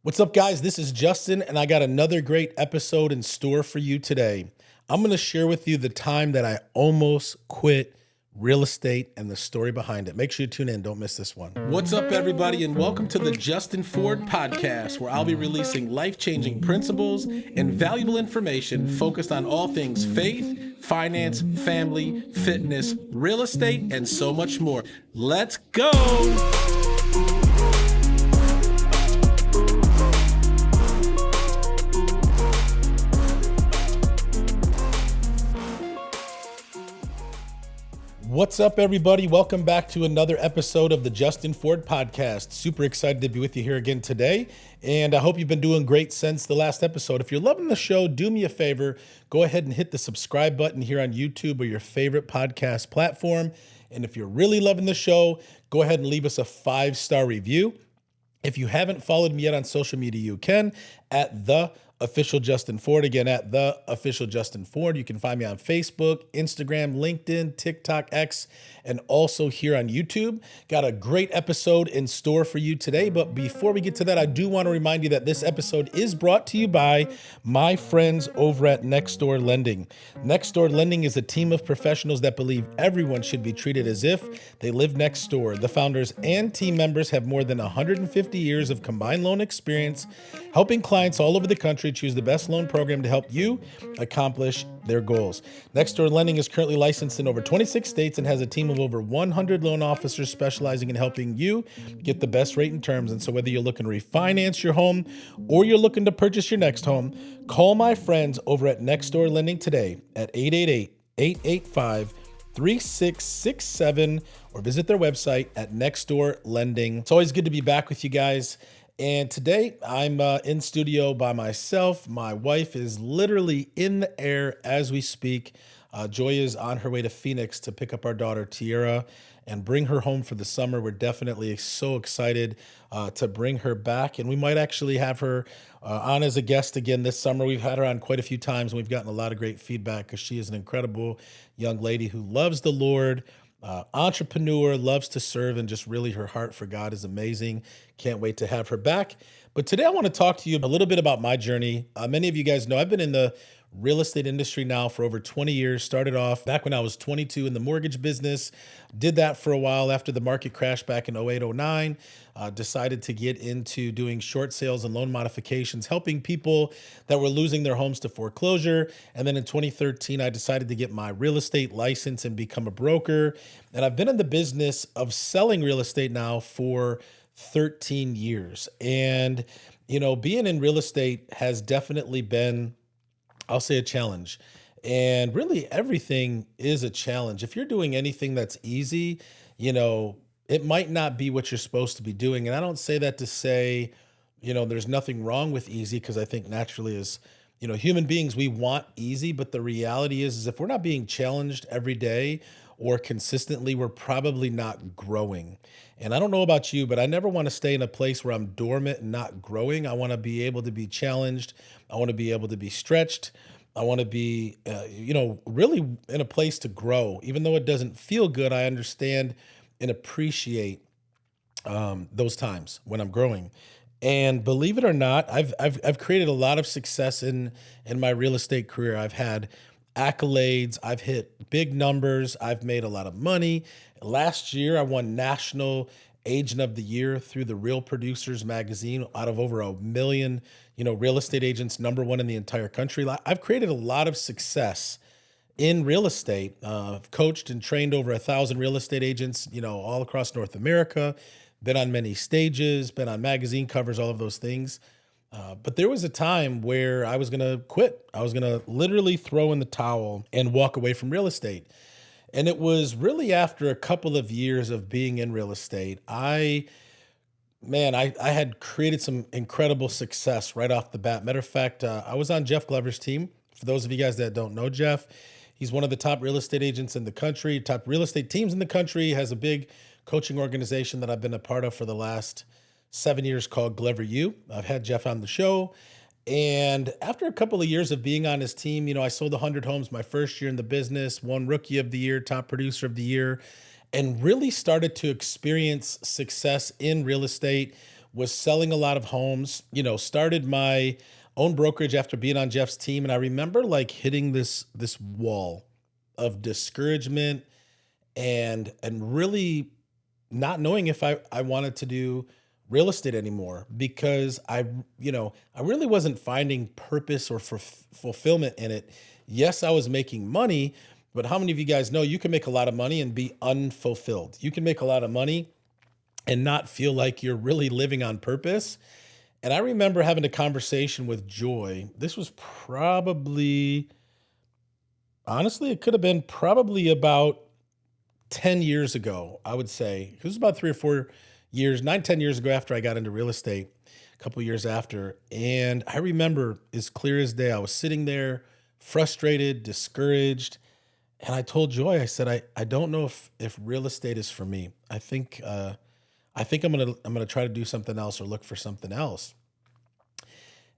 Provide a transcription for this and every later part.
What's up, guys? This is Justin, and I got another great episode in store for you today. I'm going to share with you the time that I almost quit real estate and the story behind it. Make sure you tune in. Don't miss this one. What's up, everybody, and welcome to the Justin Ford Podcast, where I'll be releasing life-changing principles and valuable information focused on all things faith, finance, family, fitness, real estate, and so much more. Let's go! What's up, everybody? Welcome back to another episode of the Justin Ford Podcast. Super excited to be with you here again today, and I hope you've been doing great since the last episode. If you're loving the show, do me a favor, go ahead and hit the subscribe button here on YouTube or your favorite podcast platform. And if you're really loving the show, go ahead and leave us a 5-star review. If you haven't followed me yet on social media, you can at The Official Justin Ford. Again, at The Official Justin Ford. You can find me on Facebook, Instagram, LinkedIn, TikTok, X, and also here on YouTube. Got a great episode in store for you today. But before we get to that, I do want to remind you that this episode is brought to you by my friends over at Next Door Lending. Next Door Lending is a team of professionals that believe everyone should be treated as if they live next door. The founders and team members have more than 150 years of combined loan experience, helping clients all over the country choose the best loan program to help you accomplish their goals. Next Door Lending is currently licensed in over 26 states and has a team of over 100 loan officers specializing in helping you get the best rate and terms. And so whether you're looking to refinance your home or you're looking to purchase your next home, call my friends over at Next Door Lending today at 888-885-3667 or visit their website at Next Door Lending. It's always good to be back with you guys. And today I'm in studio by myself. My wife is literally in the air as we speak. Joy is on her way to Phoenix to pick up our daughter Tiara and bring her home for the summer. We're definitely so excited to bring her back, and we might actually have her on as a guest again this summer. We've had her on quite a few times, and we've gotten a lot of great feedback because she is an incredible young lady who loves the Lord. Entrepreneur, loves to serve, and just really her heart for God is amazing. Can't wait to have her back. But today I want to talk to you a little bit about my journey. Many of you guys know I've been in the real estate industry now for over 20 years. Started off back when I was 22 in the mortgage business. Did that for a while after the market crashed back in 08, 09. Decided to get into doing short sales and loan modifications, helping people that were losing their homes to foreclosure. And then in 2013, I decided to get my real estate license and become a broker. And I've been in the business of selling real estate now for 13 years. And, you know, being in real estate has definitely been, I'll say, a challenge. And really everything is a challenge. If you're doing anything that's easy, you know, it might not be what you're supposed to be doing. And I don't say that to say, you know, there's nothing wrong with easy, because I think naturally as, you know, human beings, we want easy. But the reality is if we're not being challenged every day or consistently, we're probably not growing. And I don't know about you, but I never want to stay in a place where I'm dormant and not growing. I want to be able to be challenged. I want to be able to be stretched. I want to be, really in a place to grow. Even though it doesn't feel good, I understand and appreciate those times when I'm growing. And believe it or not, I've created a lot of success in my real estate career. I've had accolades. I've hit big numbers. I've made a lot of money. Last year, I won National Agent of the Year through the Real Producers magazine out of over 1 million, real estate agents, #1 in the entire country. I've created a lot of success in real estate. I've coached and trained over 1,000 real estate agents, all across North America, been on many stages, been on magazine covers, all of those things. But there was a time where I was going to quit. I was going to literally throw in the towel and walk away from real estate. And it was really after a couple of years of being in real estate, I had created some incredible success right off the bat. Matter of fact, I was on Jeff Glover's team. For those of you guys that don't know Jeff, he's one of the top real estate agents in the country, top real estate teams in the country, has a big coaching organization that I've been a part of for the last 7 years called Glover U. I've had Jeff on the show. And after a couple of years of being on his team, I sold 100 homes my first year in the business, won Rookie of the Year, Top Producer of the Year, and really started to experience success in real estate was selling a lot of homes, started my own brokerage after being on Jeff's team. And I remember like hitting this wall of discouragement and really not knowing if I wanted to do real estate anymore because I really wasn't finding purpose or fulfillment in it. Yes, I was making money, but how many of you guys know you can make a lot of money and be unfulfilled? You can make a lot of money and not feel like you're really living on purpose. And I remember having a conversation with Joy. This was probably, honestly, it could have been probably about 10 years ago, I would say. It was about 3 or 4 years, 9, 10 years ago after I got into real estate, a couple years after. And I remember as clear as day, I was sitting there frustrated, discouraged. And I told Joy, I said, I don't know if real estate is for me. I think I'm gonna try to do something else or look for something else.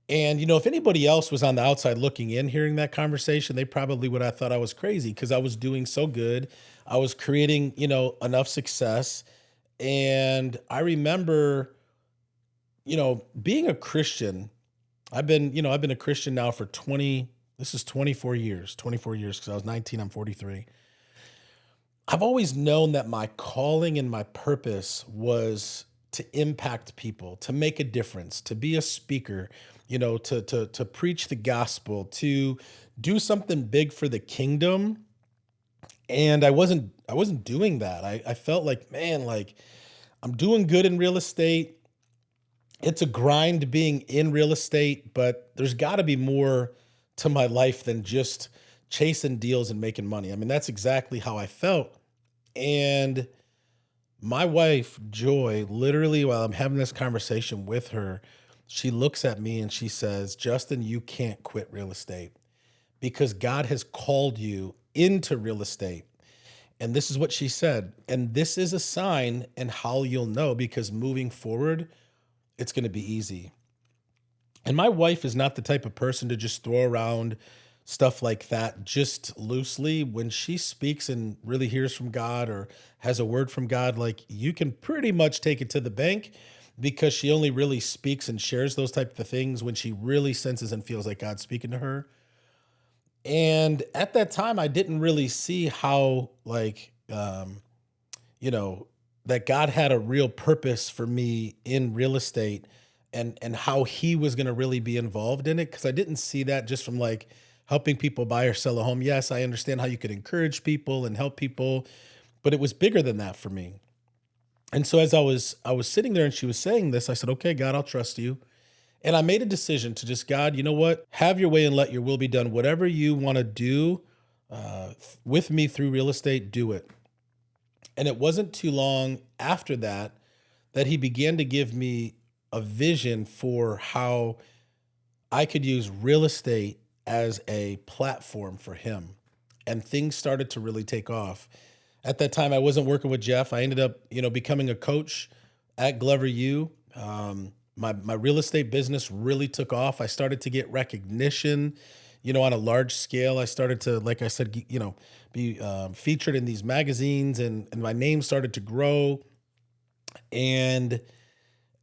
And if anybody else was on the outside looking in, hearing that conversation, they probably would have thought I was crazy because I was doing so good. I was creating, enough success. And I remember, being a Christian. I've been a Christian now for 20, this is 24 years because I was 19, I'm 43. I've always known that my calling and my purpose was to impact people, to make a difference, to be a speaker, to preach the gospel, to do something big for the kingdom. And I wasn't doing that. I felt like, man, like I'm doing good in real estate. It's a grind being in real estate, but there's got to be more to my life than just chasing deals and making money. I mean, that's exactly how I felt. And my wife, Joy, literally, while I'm having this conversation with her, she looks at me and she says, Justin, you can't quit real estate because God has called you into real estate. And this is what she said. And this is a sign and how you'll know because moving forward, it's going to be easy. And my wife is not the type of person to just throw around stuff like that just loosely. When she speaks and really hears from God or has a word from God, like you can pretty much take it to the bank because she only really speaks and shares those type of things when she really senses and feels like God's speaking to her. And at that time, I didn't really see how you know, that God had a real purpose for me in real estate and how he was going to really be involved in it because I didn't see that just from like helping people buy or sell a home. Yes, I understand how you could encourage people and help people, but it was bigger than that for me. And so as I was sitting there and she was saying this, I said, "Okay, God, I'll trust you." And I made a decision to just, God, you know what? Have your way and let your will be done. Whatever you want to do with me through real estate, do it. And it wasn't too long after that that he began to give me a vision for how I could use real estate as a platform for him. And things started to really take off. At that time, I wasn't working with Jeff. I ended up, becoming a coach at Glover U. My real estate business really took off. I started to get recognition, on a large scale. I started to, like I said, be featured in these magazines, and my name started to grow. And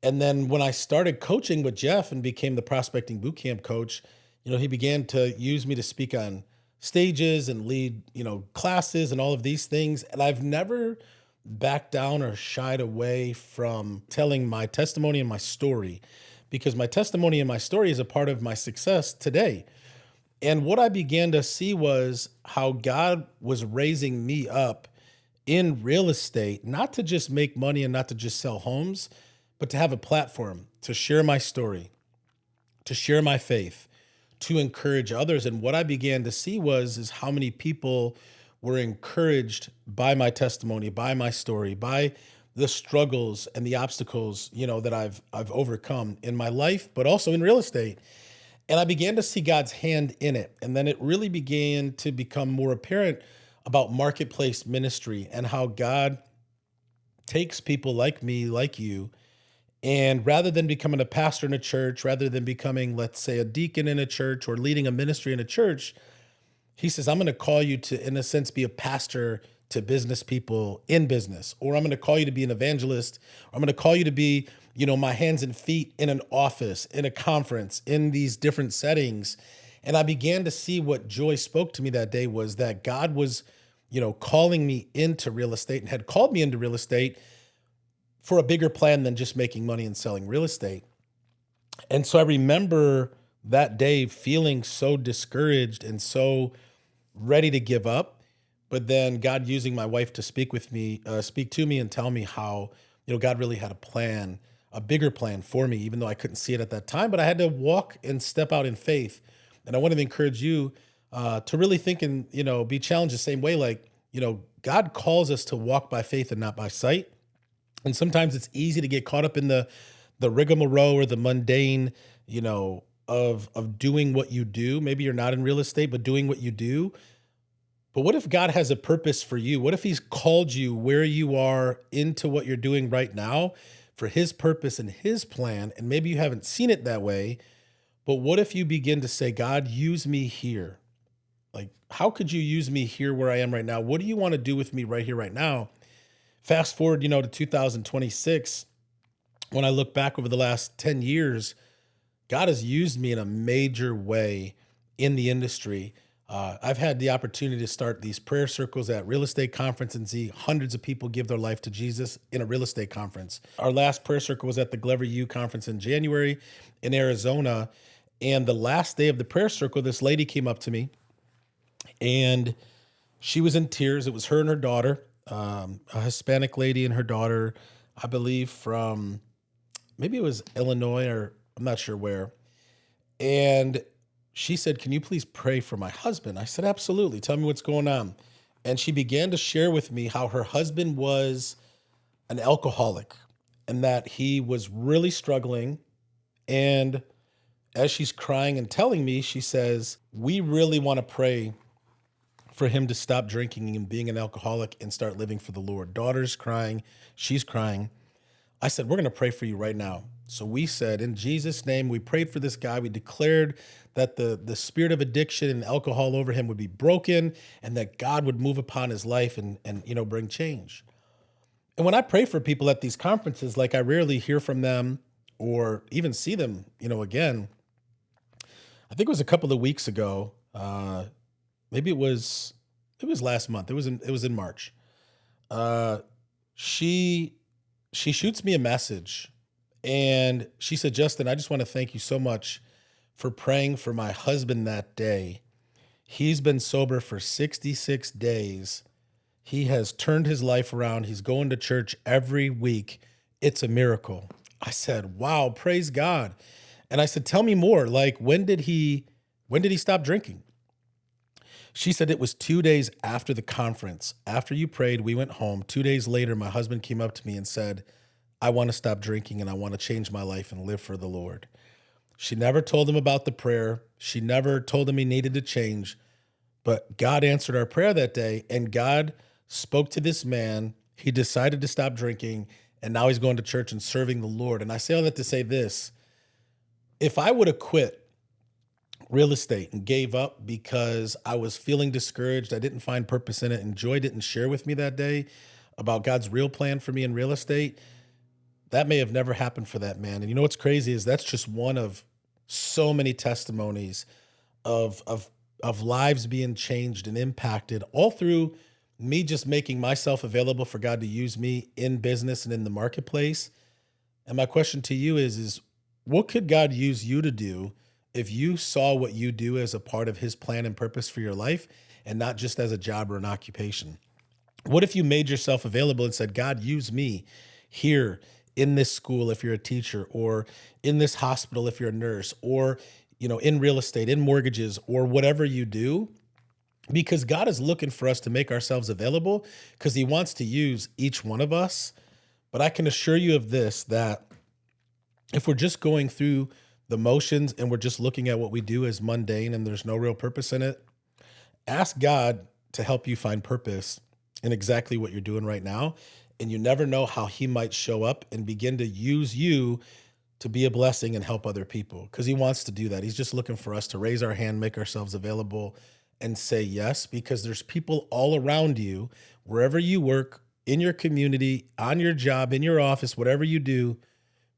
and then when I started coaching with Jeff and became the prospecting bootcamp coach, he began to use me to speak on stages and lead, classes and all of these things. And I've never backed down or shied away from telling my testimony and my story because my testimony and my story is a part of my success today. And what I began to see was how God was raising me up in real estate, not to just make money and not to just sell homes, but to have a platform to share my story, to share my faith, to encourage others. And what I began to see was is how many people were encouraged by my testimony, by my story, by the struggles and the obstacles, that I've overcome in my life, but also in real estate. And I began to see God's hand in it. And then it really began to become more apparent about marketplace ministry and how God takes people like me, like you, and rather than becoming a pastor in a church, rather than becoming, let's say, a deacon in a church or leading a ministry in a church, he says, I'm going to call you to, in a sense, be a pastor to business people in business, or I'm going to call you to be an evangelist, or I'm going to call you to be, my hands and feet in an office, in a conference, in these different settings. And I began to see what Joy spoke to me that day was that God was, calling me into real estate and had called me into real estate for a bigger plan than just making money and selling real estate. And so I remember that day feeling so discouraged and so ready to give up, but then God using my wife to speak to me and tell me how, God really had a plan, a bigger plan for me, even though I couldn't see it at that time, but I had to walk and step out in faith. And I wanted to encourage you to really think and, be challenged the same way. Like, God calls us to walk by faith and not by sight. And sometimes it's easy to get caught up in the rigmarole or the mundane, of doing what you do. Maybe you're not in real estate, but doing what you do. But what if God has a purpose for you? What if he's called you where you are into what you're doing right now for his purpose and his plan? And maybe you haven't seen it that way, but what if you begin to say, God, use me here? Like, how could you use me here where I am right now? What do you want to do with me right here, right now? Fast forward, to 2026, when I look back over the last 10 years, God has used me in a major way in the industry. I've had the opportunity to start these prayer circles at real estate conference and see hundreds of people give their life to Jesus in a real estate conference. Our last prayer circle was at the Glover U conference in January in Arizona. And the last day of the prayer circle, this lady came up to me and she was in tears. It was her and her daughter, a Hispanic lady and her daughter, I believe from maybe it was Illinois or I'm not sure where. And she said, "Can you please pray for my husband?" I said, "Absolutely. Tell me what's going on." And she began to share with me how her husband was an alcoholic and that he was really struggling. And as she's crying and telling me, she says, "We really want to pray for him to stop drinking and being an alcoholic and start living for the Lord." Daughter's crying, she's crying. I said, "We're going to pray for you right now." So we said, in Jesus' name, we prayed for this guy. We declared that the spirit of addiction and alcohol over him would be broken and that God would move upon his life and bring change. And when I pray for people at these conferences, like I rarely hear from them or even see them, again. I think it was a couple of weeks ago. Maybe it was last month. It was in March. Uh, she shoots me a message and she said, "Justin, I just want to thank you so much for praying for my husband that day. He's been sober for 66 days. He has turned his life around. He's going to church every week. It's a miracle." I said, "Wow, praise God." And I said, "Tell me more. Like, when did he stop drinking?" She said it was 2 days after the conference. After you prayed, we went home. 2 days later, my husband came up to me and said, "I want to stop drinking and I want to change my life and live for the Lord." She never told him about the prayer. She never told him he needed to change. But God answered our prayer that day, and God spoke to this man. He decided to stop drinking, and now he's going to church and serving the Lord. And I say all that to say this: if I would have quit real estate and gave up because I was feeling discouraged, I didn't find purpose in it, and Joy didn't share with me that day about God's real plan for me in real estate, that may have never happened for that man. And you know what's crazy is that's just one of so many testimonies of lives being changed and impacted all through me just making myself available for God to use me in business and in the marketplace. And my question to you is what could God use you to do if you saw what you do as a part of his plan and purpose for your life and not just as a job or an occupation? What if you made yourself available and said, "God, use me here in this school if you're a teacher, or in this hospital if you're a nurse, or in real estate, in mortgages, or whatever you do," because God is looking for us to make ourselves available because he wants to use each one of us. But I can assure you of this, that if we're just going through the motions and we're just looking at what we do as mundane and there's no real purpose in it, ask God to help you find purpose in exactly what you're doing right now. And you never know how he might show up and begin to use you to be a blessing and help other people, because he wants to do that. He's just looking for us to raise our hand, make ourselves available, and say yes, because there's people all around you, wherever you work, in your community, on your job, in your office, whatever you do,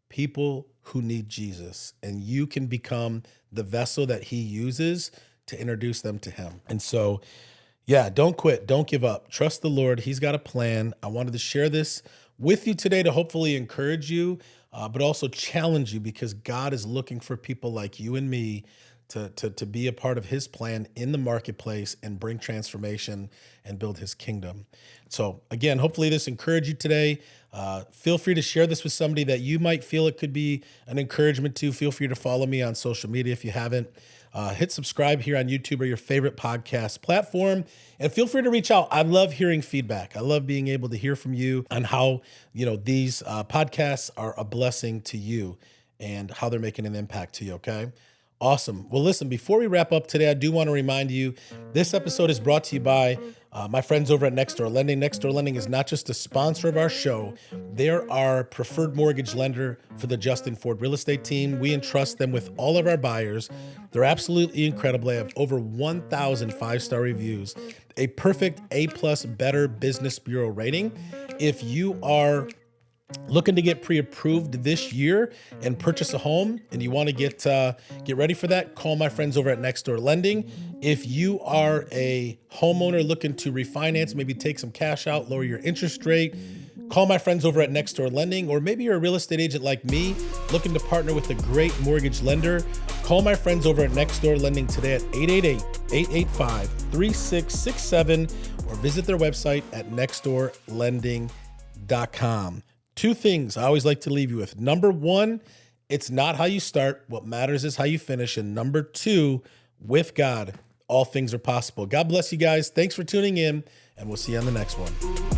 people who need Jesus, and you can become the vessel that he uses to introduce them to him. And so, yeah, don't quit. Don't give up. Trust the Lord. He's got a plan. I wanted to share this with you today to hopefully encourage you, but also challenge you, because God is looking for people like you and me to be a part of his plan in the marketplace and bring transformation and build his kingdom. So again, hopefully this encouraged you today. Feel free to share this with somebody that you might feel it could be an encouragement to. Feel free to follow me on social media if you haven't. Hit subscribe here on YouTube or your favorite podcast platform, and feel free to reach out. I love hearing feedback. I love being able to hear from you on how these podcasts are a blessing to you and how they're making an impact to you. Okay. Awesome. Well, listen, before we wrap up today, I do want to remind you, this episode is brought to you by my friends over at Next Door Lending. Next Door Lending is not just a sponsor of our show. They're our preferred mortgage lender for the Justin Ford real estate team. We entrust them with all of our buyers. They're absolutely incredible. They have over 1,000 five-star reviews, a perfect A+ Better Business Bureau rating. If you are looking to get pre-approved this year and purchase a home, and you want to get ready for that, call my friends over at Next Door Lending. If you are a homeowner looking to refinance, maybe take some cash out, lower your interest rate, call my friends over at Next Door Lending. Or maybe you're a real estate agent like me looking to partner with a great mortgage lender, call my friends over at Next Door Lending today at 888-885-3667 or visit their website at nextdoorlending.com. Two things I always like to leave you with. Number one, it's not how you start. What matters is how you finish. And number two, with God, all things are possible. God bless you guys. Thanks for tuning in, and we'll see you on the next one.